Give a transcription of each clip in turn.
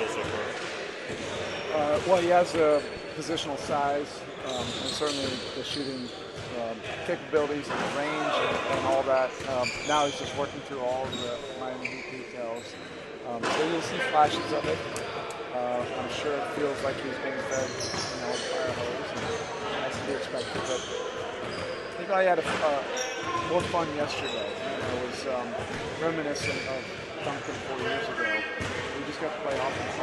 feel so far? Well, he has the positional size and certainly the shooting capabilities and the range and all that. Now he's just working through all of the Miami Heat details. So you'll see flashes of it. I'm sure it feels like he's being fed, a fire hose, and that's to be expected. But I think I had more fun yesterday. It was reminiscent of Duncan 4 years ago. We just got to play offense.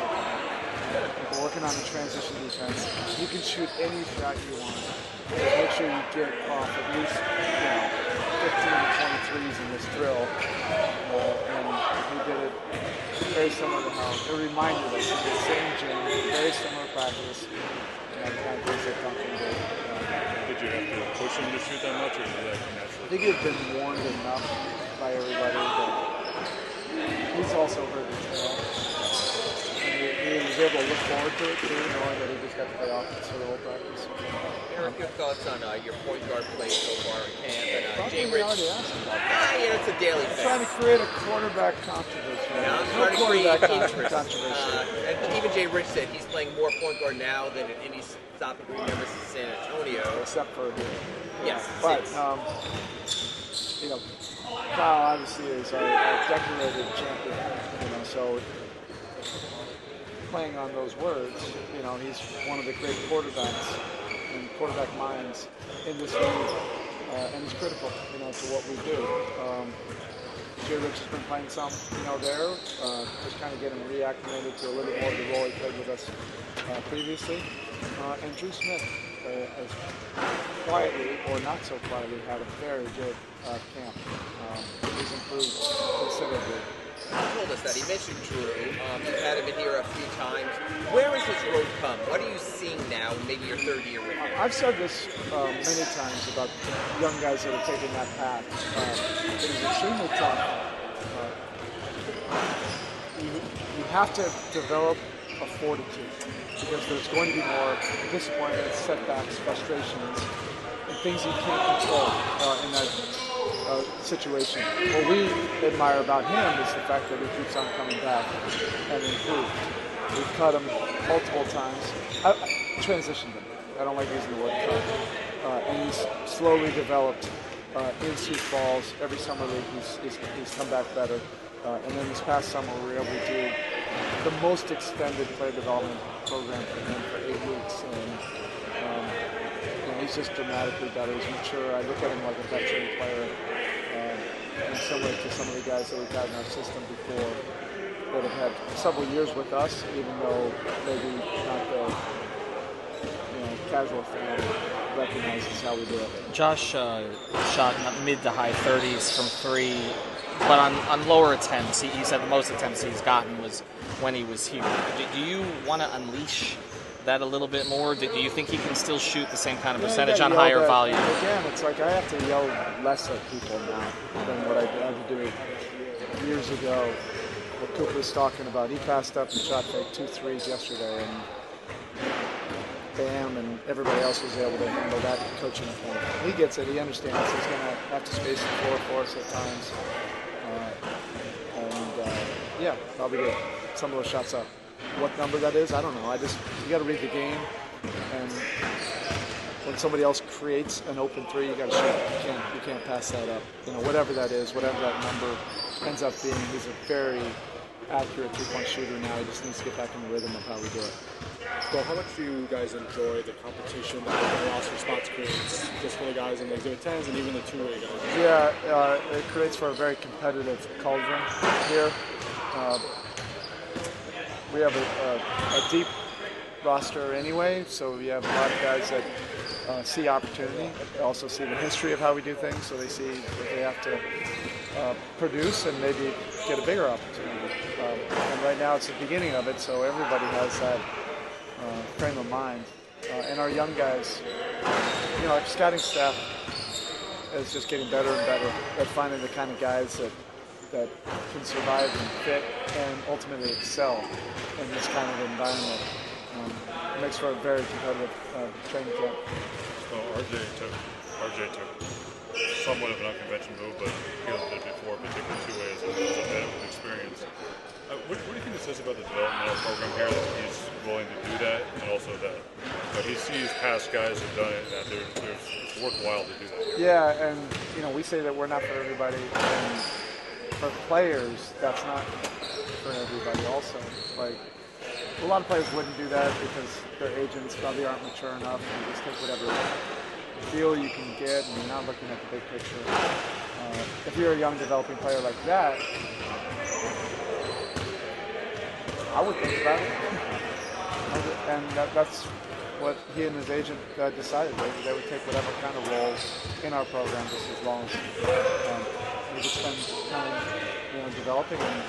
We're working on the transition defense. You can shoot any shot you want. Just make sure you get off at least 15 to 23s in this drill. And we did it very similar to how it reminded us of the same gym, very similar practice. And kind of things that Duncan did. Did you have to push him to shoot that much, or did that come naturally? I think he had been warned enough by everybody that he's also hurt his tail. He was able to look forward to it too, knowing that he just got to play offense for the whole practice. Erik, your thoughts on your point guard play so far in camp? And Jay Rich. Rich. It's a daily thing. Trying to create a quarterback controversy. No, I'm trying to create interest. And even Jay Rich said he's playing more point guard now than at any stop and remember since San Antonio. Except for here. Yes. But, Kyle obviously is a decorated champion, so playing on those words, he's one of the great quarterbacks and quarterback minds in this league, and he's critical, to what we do. Jay Rich has been playing some, there, just kind of getting reacclimated to a little more of the role he played with us previously. And Drew Smith has quietly, or not so quietly, had a very good camp. He's improved considerably. He told us that. He mentioned Drew. You've had him in here a few times. Where has his growth come? What are you seeing now in maybe your third year with him? I've said this many times about young guys that are taking that path. It is extremely tough. You have to develop a fortitude because there's going to be more disappointments, setbacks, frustrations, and things you can't control in that situation. What we admire about him is the fact that he keeps on coming back and improved. We've cut him multiple times. I transitioned him. I don't like using the word cut. And he's slowly developed in-suit balls. Every summer league he's come back better. And then this past summer we were able to do the most extended player development program for him for 8 weeks. And he's just dramatically better. He's mature. I look at him like a veteran player. And similar to some of the guys that we've had in our system before that have had several years with us, even though maybe not the casual fan recognizes how we do it. Josh shot mid to high 30s from 3, but on lower attempts. He said the most attempts he's gotten was when he was here. Do you want to unleash that a little bit more? Do you think he can still shoot the same kind of percentage on higher volume? Again, it's like I have to yell less at people now than what I had to do years ago. What Cooper was talking about, he passed up and shot like 2 threes yesterday, and bam, and everybody else was able to handle that coaching point. He gets it. He understands. He's going to have to space the floor for us at times, probably get some of those shots up. What number that is, I don't know. You got to read the game, and when somebody else creates an open three, you got to shoot. You can't pass that up. Whatever that is, whatever that number ends up being, he's a very accurate three-point shooter now. He just needs to get back in the rhythm of how we do it. Well, how much do you guys enjoy the competition that the roster spots creates, just for the guys in the Exhibit 10s and even the two-way guys? Yeah, it creates for a very competitive cauldron here. We have a deep roster anyway, so we have a lot of guys that see opportunity. They also see the history of how we do things, so they see that they have to produce and maybe get a bigger opportunity. And right now it's the beginning of it, so everybody has that frame of mind. And our young guys, our scouting staff is just getting better and better at finding the kind of guys that can survive and fit and ultimately excel in this kind of environment. It makes for a very competitive training camp. Well, RJ took somewhat of an unconventional move, but he did it before, particularly two ways as a bit of an experience. What do you think it says about the developmental program here that he's willing to do that, and also that he sees past guys who've done it, and that it's worthwhile to do that? Yeah, and we say that we're not for everybody, and for players, that's not for everybody. Also, like a lot of players wouldn't do that because their agents probably aren't mature enough and just take whatever deal you can get, and you're not looking at the big picture. If you're a young developing player like that, I would think about it. And that's what he and his agent decided. They would take whatever kind of role in our program, just as long as we could spend time developing, and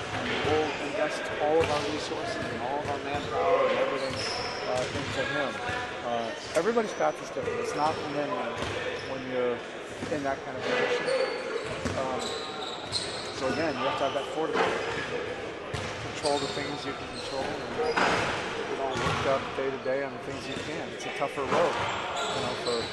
we'll invest all of our resources and all of our manpower and everything into him. Everybody's path is different. It's not linear when you're in that kind of position. So again, you have to have that fortitude. Control the things you can control, and work up day to day on the things you can. It's a tougher road, for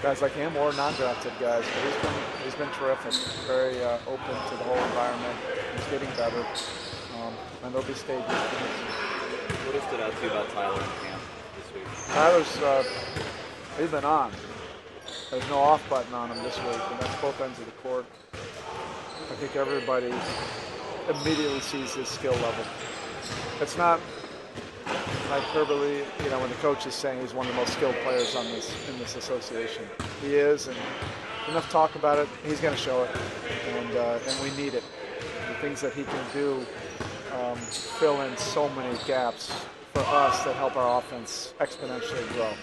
guys like him or non-drafted guys. But he's been terrific. Very open to the whole environment. He's getting better, and there'll be stages. What has stood out to you about Tyler in camp this week? Tyler's he's been on. There's no off button on him this week, and that's both ends of the court. I think everybody immediately sees his skill level. It's not hyperbole, when the coach is saying he's one of the most skilled players in this association. He is, and enough talk about it, he's going to show it, and we need it. The things that he can do fill in so many gaps for us that help our offense exponentially grow.